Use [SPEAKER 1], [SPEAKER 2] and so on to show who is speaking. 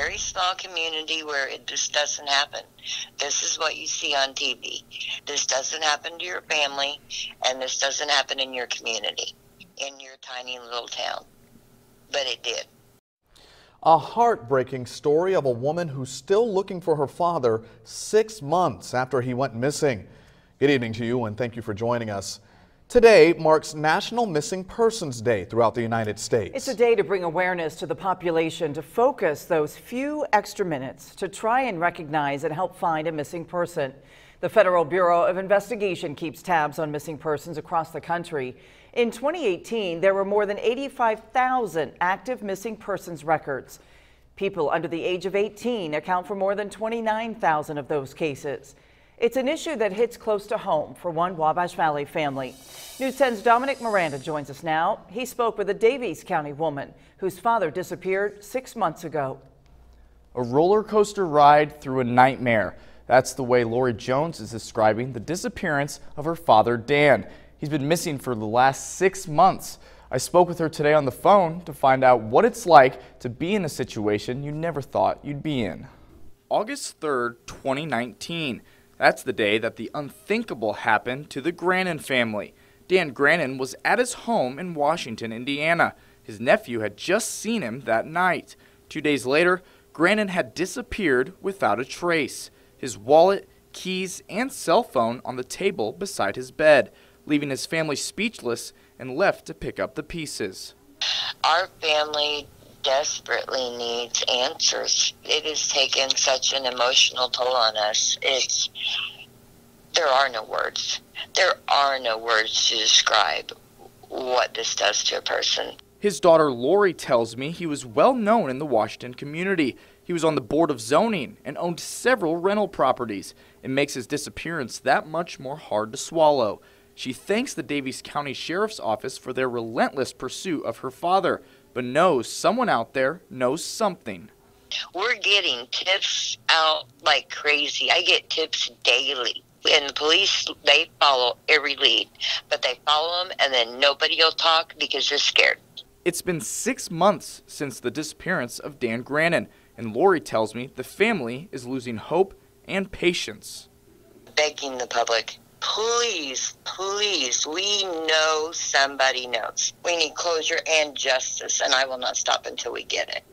[SPEAKER 1] very small community where it just doesn't happen. This is what you see on TV. This doesn't happen to your family, and this doesn't happen in your community, in your tiny little town. But it did.
[SPEAKER 2] A heartbreaking story of a woman who's still looking for her father 6 months after he went missing. Good evening to you, and thank you for joining us. Today marks National Missing Persons Day throughout the United States.
[SPEAKER 3] It's a day to bring awareness to the population, to focus those few extra minutes to try and recognize and help find a missing person. The Federal Bureau of Investigation keeps tabs on missing persons across the country. In 2018, there were more than 85,000 active missing persons records. People under the age of 18 account for more than 29,000 of those cases. It's an issue that hits close to home for one Wabash Valley family. News 10's Dominic Miranda joins us now. He spoke with a Davies County woman whose father disappeared 6 months ago.
[SPEAKER 4] A roller coaster ride through a nightmare. That's the way Lori Jones is describing the disappearance of her father, Dan. He's been missing for the last 6 months. I spoke with her today on the phone to find out what it's like to be in a situation you never thought you'd be in. August 3rd, 2019. That's the day that the unthinkable happened to the Grandin family. Dan Grandin was at his home in Washington, Indiana. His nephew had just seen him that night. 2 days later, Grandin had disappeared without a trace. His wallet, keys, and cell phone on the table beside his bed, leaving his family speechless and left to pick up the pieces.
[SPEAKER 1] Our family desperately needs answers. It has taken such an emotional toll on us. There are no words. There are no words to describe what this does to a person.
[SPEAKER 4] His daughter Lori tells me he was well known in the Washington community. He was on the board of zoning and owned several rental properties. It makes his disappearance that much more hard to swallow. She thanks the Davies County Sheriff's Office for their relentless pursuit of her father, but knows someone out there knows something.
[SPEAKER 1] We're getting tips out like crazy. I get tips daily. And the police, they follow every lead. But they follow them, and then nobody will talk because they're scared.
[SPEAKER 4] It's been 6 months since the disappearance of Dan Grandin, and Lori tells me the family is losing hope and patience.
[SPEAKER 1] Begging the public, please, please, we know somebody knows. We need closure and justice, and I will not stop until we get it.